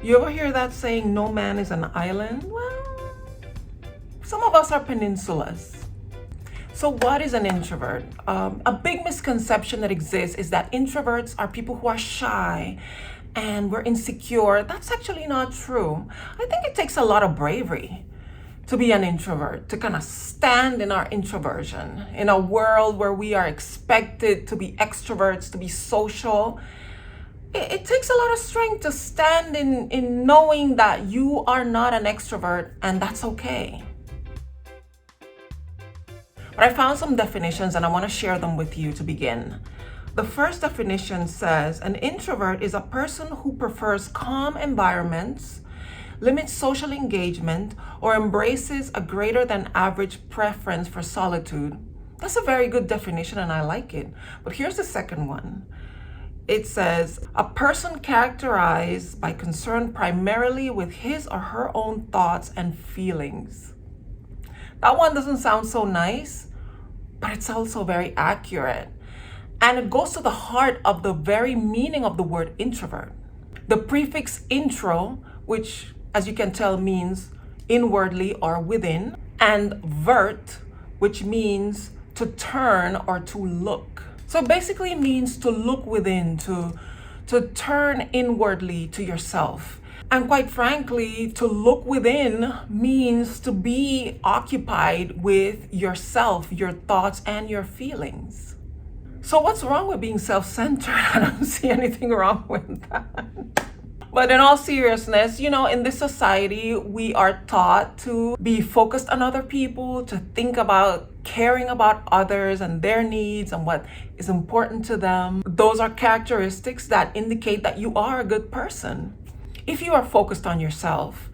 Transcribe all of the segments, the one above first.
You ever hear that saying, no man is an island? Well, some of us are peninsulas. So what is an introvert? A big misconception that exists is that introverts are people who are shy and we're insecure. That's actually not true. I think it takes a lot of bravery to be an introvert, to kind of stand in our introversion in a world where we are expected to be extroverts, to be social. It takes a lot of strength to stand in knowing that you are not an extrovert, and that's okay. But I found some definitions and I want to share them with you to begin. The first definition says an introvert is a person who prefers calm environments, limits social engagement, or embraces a greater than average preference for solitude. That's a very good definition and I like it. But here's the second one. It says a person characterized by concern primarily with his or her own thoughts and feelings. That one doesn't sound so nice, but it's also very accurate. And it goes to the heart of the very meaning of the word introvert. The prefix intro, which as you can tell means inwardly or within, and vert, which means to turn or to look. So it basically means to look within, to turn inwardly to yourself. And quite frankly, to look within means to be occupied with yourself, your thoughts, and your feelings. So what's wrong with being self-centered? I don't see anything wrong with that. But in all seriousness, in this society, we are taught to be focused on other people, to think about caring about others and their needs and what is important to them. Those are characteristics that indicate that you are a good person. If you are focused on yourself,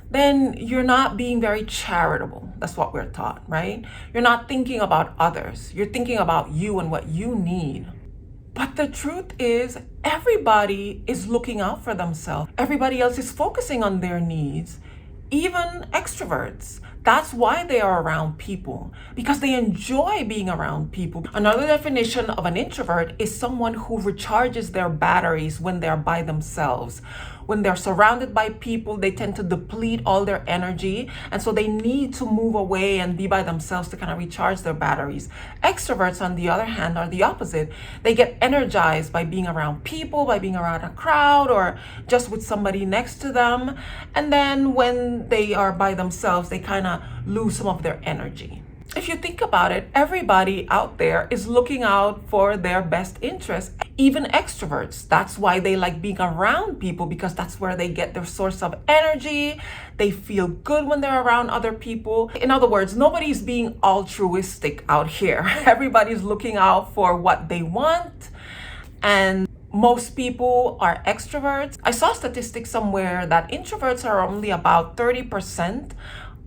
then you're not being very charitable. That's what we're taught, right? You're not thinking about others. You're thinking about you and what you need. But the truth is, everybody is looking out for themselves. Everybody else is focusing on their needs, even extroverts. That's why they are around people, because they enjoy being around people. Another definition of an introvert is someone who recharges their batteries when they're by themselves. When they're surrounded by people, they tend to deplete all their energy, and so they need to move away and be by themselves to kind of recharge their batteries. Extroverts, on the other hand, are the opposite. They get energized by being around people, by being around a crowd, or just with somebody next to them. And then when they are by themselves, they kind of lose some of their energy. If you think about it, everybody out there is looking out for their best interests, even extroverts. That's why they like being around people, because that's where they get their source of energy. They feel good when they're around other people. In other words, nobody's being altruistic out here. Everybody's looking out for what they want, and most people are extroverts. I saw statistics somewhere that introverts are only about 30%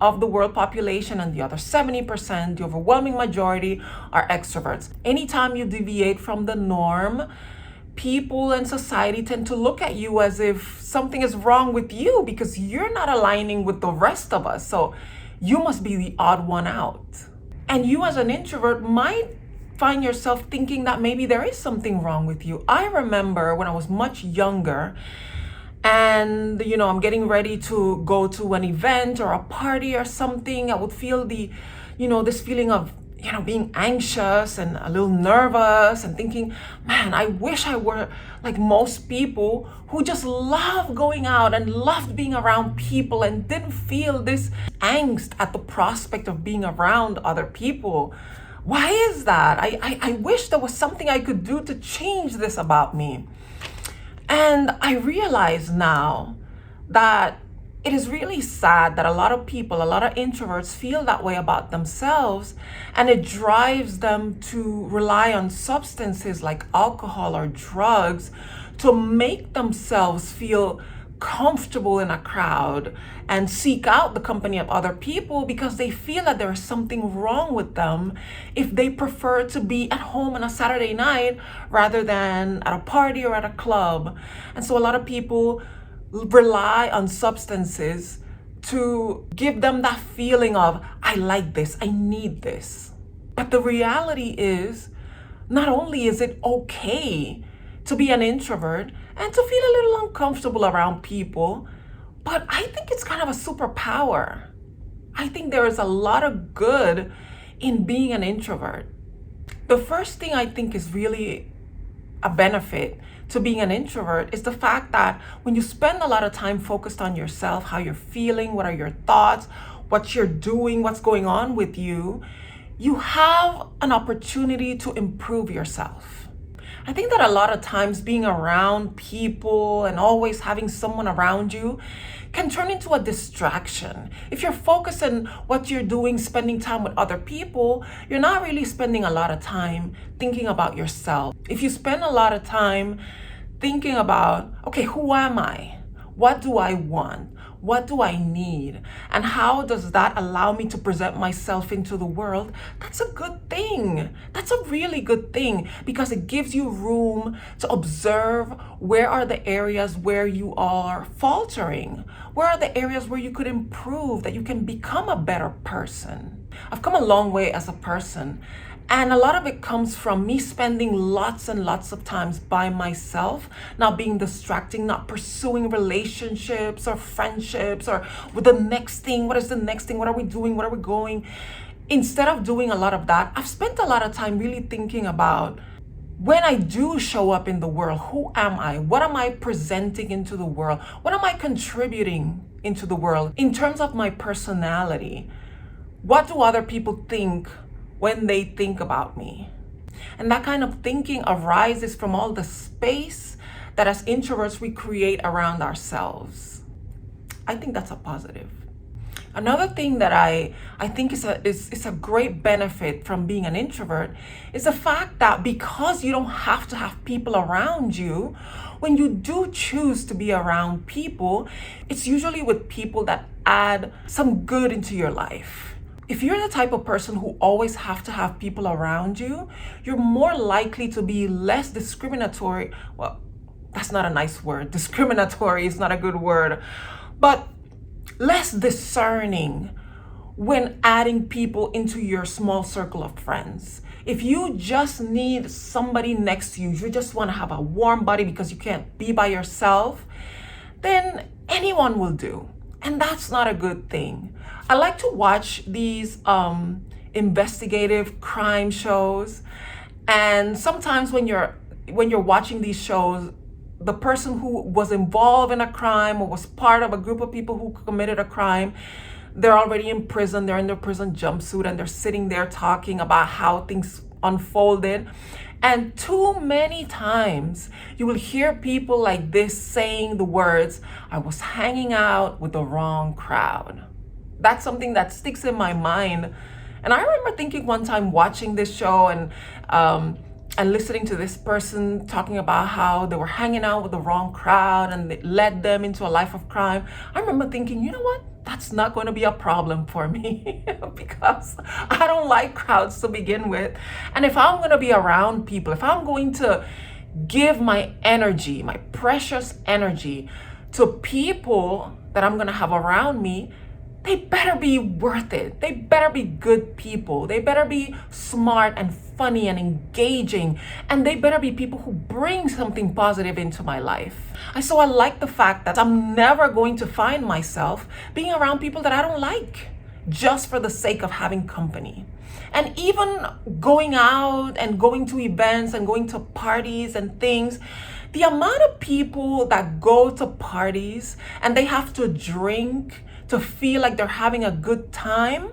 of the world population, and the other 70%, the overwhelming majority, are extroverts. Anytime you deviate from the norm, people and society tend to look at you as if something is wrong with you because you're not aligning with the rest of us. So you must be the odd one out. And you as an introvert might find yourself thinking that maybe there is something wrong with you. I remember when I was much younger, and I'm getting ready to go to an event or a party or something, I would feel this feeling of being anxious and a little nervous and thinking, man, I wish I were like most people who just love going out and loved being around people and didn't feel this angst at the prospect of being around other people. Why is that? I wish there was something I could do to change this about me. And I realize now that it is really sad that a lot of people, a lot of introverts feel that way about themselves, and it drives them to rely on substances like alcohol or drugs to make themselves feel comfortable in a crowd and seek out the company of other people because they feel that there is something wrong with them if they prefer to be at home on a Saturday night rather than at a party or at a club. And so a lot of people rely on substances to give them that feeling of, I like this, I need this. But the reality is, not only is it okay to be an introvert and to feel a little uncomfortable around people, but I think it's kind of a superpower. I think there is a lot of good in being an introvert. The first thing I think is really a benefit to being an introvert is the fact that when you spend a lot of time focused on yourself, how you're feeling, what are your thoughts, what you're doing, what's going on with you, you have an opportunity to improve yourself. I think that a lot of times being around people and always having someone around you can turn into a distraction. If you're focused on what you're doing, spending time with other people, you're not really spending a lot of time thinking about yourself. If you spend a lot of time thinking about, okay, who am I? What do I want? What do I need? And how does that allow me to present myself into the world? That's a good thing. That's a really good thing because it gives you room to observe where are the areas where you are faltering. Where are the areas where you could improve, that you can become a better person? I've come a long way as a person. And a lot of it comes from me spending lots and lots of times by myself, not being distracting, not pursuing relationships or friendships or with the next thing. What is the next thing? What are we doing? Where are we going? Instead of doing a lot of that, I've spent a lot of time really thinking about when I do show up in the world, who am I? What am I presenting into the world? What am I contributing into the world in terms of my personality? What do other people think when they think about me? And that kind of thinking arises from all the space that as introverts we create around ourselves. I think that's a positive. Another thing that I think is a great benefit from being an introvert is the fact that because you don't have to have people around you, when you do choose to be around people, it's usually with people that add some good into your life. If you're the type of person who always have to have people around you, you're more likely to be less discriminatory. Well, that's not a nice word. Discriminatory is not a good word, but less discerning when adding people into your small circle of friends. If you just need somebody next to you, you just want to have a warm body because you can't be by yourself, then anyone will do. And that's not a good thing. I like to watch these investigative crime shows, and sometimes when you're watching these shows, the person who was involved in a crime or was part of a group of people who committed a crime, they're already in prison, they're in their prison jumpsuit, and they're sitting there talking about how things unfolded. And too many times you will hear people like this saying the words, "I was hanging out with the wrong crowd." That's something that sticks in my mind. And I remember thinking one time watching this show and listening to this person talking about how they were hanging out with the wrong crowd and it led them into a life of crime. I remember thinking, you know what? That's not going to be a problem for me because I don't like crowds to begin with. And if I'm going to be around people, if I'm going to give my energy, my precious energy to people that I'm going to have around me, they better be worth it. They better be good people. They better be smart and funny and engaging. And they better be people who bring something positive into my life. So I like the fact that I'm never going to find myself being around people that I don't like just for the sake of having company. And even going out and going to events and going to parties and things, the amount of people that go to parties and they have to drink to feel like they're having a good time,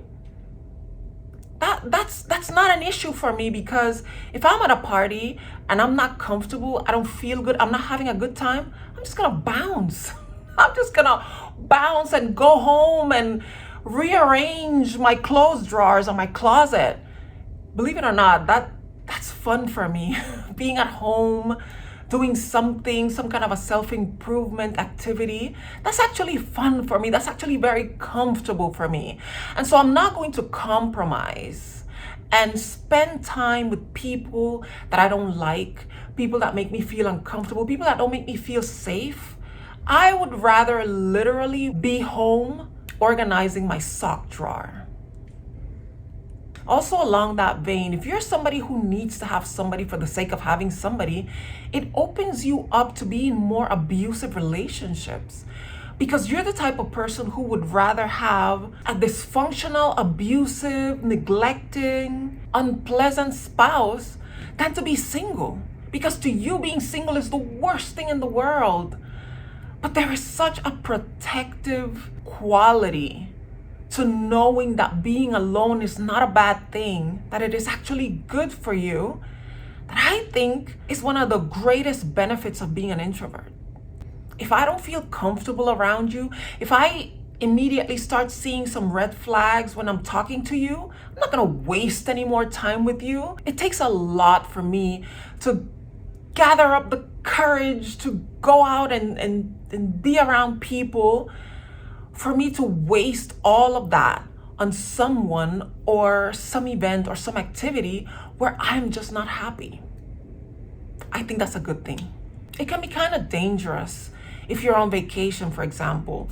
that's not an issue for me, because if I'm at a party and I'm not comfortable, I don't feel good, I'm not having a good time, I'm just gonna bounce. I'm just gonna bounce and go home and rearrange my clothes drawers on my closet. Believe it or not, that's fun for me. Being at home, doing something, some kind of a self-improvement activity, that's actually fun for me. That's actually very comfortable for me. And so I'm not going to compromise and spend time with people that I don't like, people that make me feel uncomfortable, people that don't make me feel safe. I would rather literally be home organizing my sock drawer. Also, along that vein, if you're somebody who needs to have somebody for the sake of having somebody, it opens you up to be in more abusive relationships. Because you're the type of person who would rather have a dysfunctional, abusive, neglecting, unpleasant spouse than to be single. Because to you, being single is the worst thing in the world. But there is such a protective quality to knowing that being alone is not a bad thing, that it is actually good for you, that I think is one of the greatest benefits of being an introvert. If I don't feel comfortable around you, if I immediately start seeing some red flags when I'm talking to you, I'm not gonna waste any more time with you. It takes a lot for me to gather up the courage to go out and be around people, for me to waste all of that on someone or some event or some activity where I'm just not happy. I think that's a good thing. It can be kind of dangerous if you're on vacation, for example,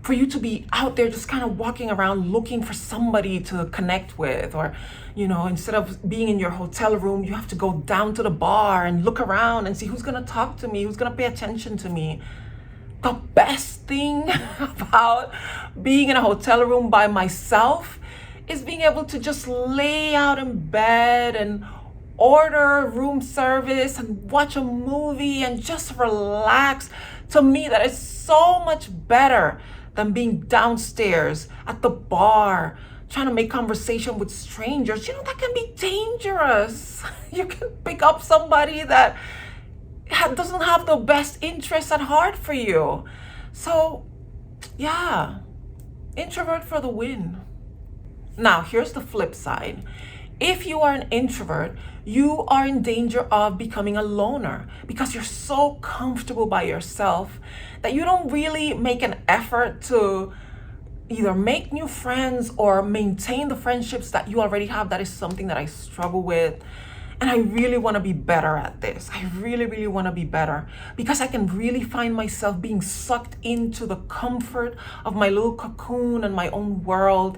for you to be out there just kind of walking around looking for somebody to connect with, or, instead of being in your hotel room, you have to go down to the bar and look around and see who's going to talk to me, who's going to pay attention to me. The best thing about being in a hotel room by myself is being able to just lay out in bed and order room service and watch a movie and just relax. To me, that is so much better than being downstairs at the bar trying to make conversation with strangers. That can be dangerous. You can pick up somebody that doesn't have the best interests at heart for you. So, yeah, introvert for the win. Now, here's the flip side. If you are an introvert, you are in danger of becoming a loner because you're so comfortable by yourself that you don't really make an effort to either make new friends or maintain the friendships that you already have. That is something that I struggle with. And I really want to be better at this. I really, really want to be better because I can really find myself being sucked into the comfort of my little cocoon and my own world.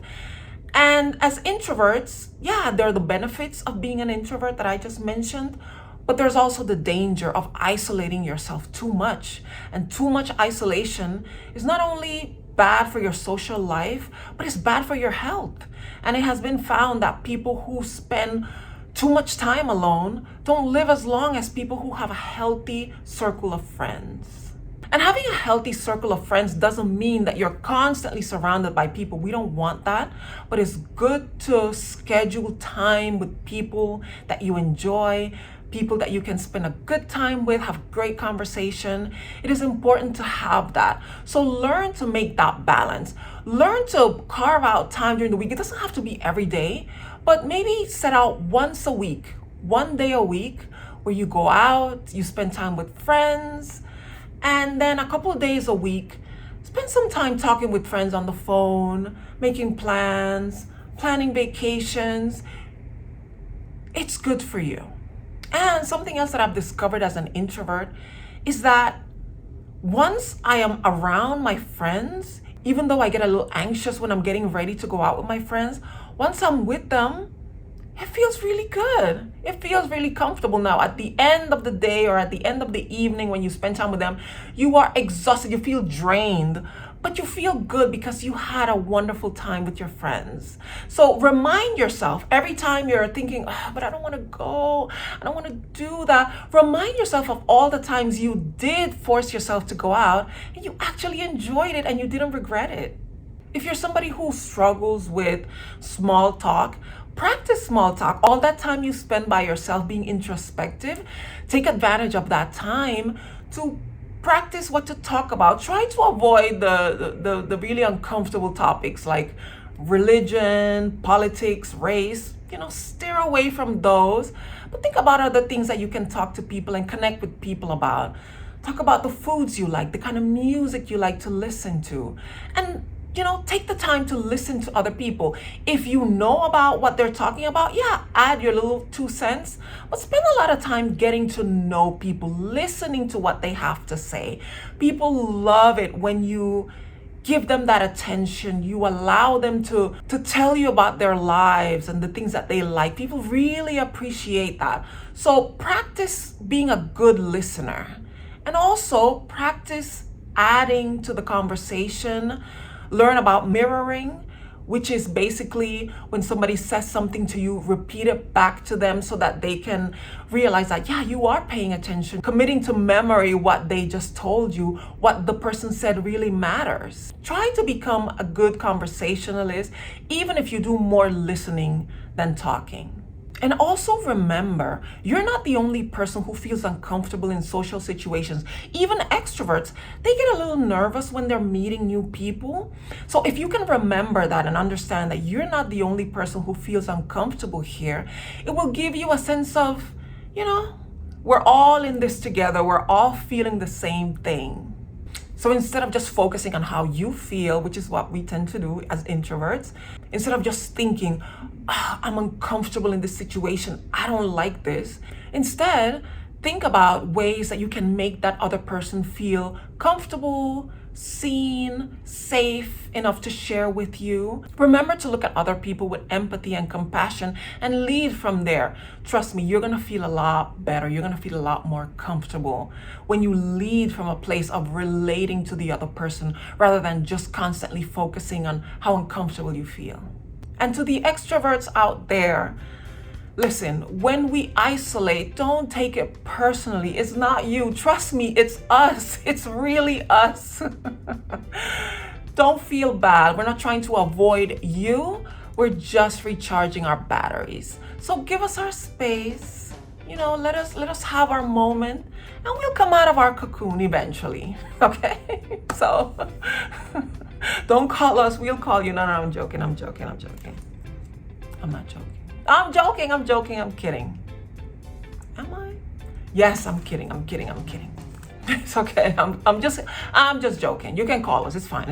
And as introverts, yeah, there are the benefits of being an introvert that I just mentioned, but there's also the danger of isolating yourself too much. And too much isolation is not only bad for your social life, but it's bad for your health. And it has been found that people who spend too much time alone don't live as long as people who have a healthy circle of friends. And having a healthy circle of friends doesn't mean that you're constantly surrounded by people. We don't want that, but it's good to schedule time with people that you enjoy, people that you can spend a good time with, have great conversation. It is important to have that. So learn to make that balance. Learn to carve out time during the week. It doesn't have to be every day, but maybe set out once a week, one day a week, where you go out, you spend time with friends, and then a couple of days a week, spend some time talking with friends on the phone, making plans, planning vacations. It's good for you. And something else that I've discovered as an introvert is that once I am around my friends, even though I get a little anxious when I'm getting ready to go out with my friends, once I'm with them, it feels really good. It feels really comfortable. Now, at the end of the day or at the end of the evening when you spend time with them, you are exhausted, you feel drained, but you feel good because you had a wonderful time with your friends. So remind yourself every time you're thinking, but I don't want to go, I don't want to do that. Remind yourself of all the times you did force yourself to go out and you actually enjoyed it and you didn't regret it. If you're somebody who struggles with small talk, practice small talk. All that time you spend by yourself being introspective, take advantage of that time to practice what to talk about. Try to avoid the really uncomfortable topics like religion, politics, race. Steer away from those. But think about other things that you can talk to people and connect with people about. Talk about the foods you like, the kind of music you like to listen to. And take the time to listen to other people. If you know about what they're talking about, yeah, add your little 2 cents, but spend a lot of time getting to know people, listening to what they have to say. People love it when you give them that attention. You allow them to tell you about their lives and the things that they like. People really appreciate that. So practice being a good listener, and also practice adding to the conversation. Learn about mirroring, which is basically when somebody says something to you, repeat it back to them so that they can realize that, yeah, you are paying attention. Committing to memory what they just told you, what the person said really matters. Try to become a good conversationalist, even if you do more listening than talking. And also remember, you're not the only person who feels uncomfortable in social situations. Even extroverts, they get a little nervous when they're meeting new people. So if you can remember that and understand that you're not the only person who feels uncomfortable here, it will give you a sense of, we're all in this together. We're all feeling the same thing. So instead of just focusing on how you feel, which is what we tend to do as introverts, instead of just thinking, I'm uncomfortable in this situation, I don't like this. Instead, think about ways that you can make that other person feel comfortable, seen, safe enough to share with you. Remember to look at other people with empathy and compassion and lead from there. Trust me, you're gonna feel a lot better. You're gonna feel a lot more comfortable when you lead from a place of relating to the other person rather than just constantly focusing on how uncomfortable you feel. And to the extroverts out there, listen, when we isolate, don't take it personally. It's not you. Trust me, it's us. It's really us. Don't feel bad. We're not trying to avoid you. We're just recharging our batteries. So give us our space. Let us have our moment, and we'll come out of our cocoon eventually. Okay? So don't call us. We'll call you. No, I'm joking. I'm not joking. I'm joking. I'm kidding. Am I? Yes, I'm kidding. It's okay. I'm just joking. You can call us. It's fine.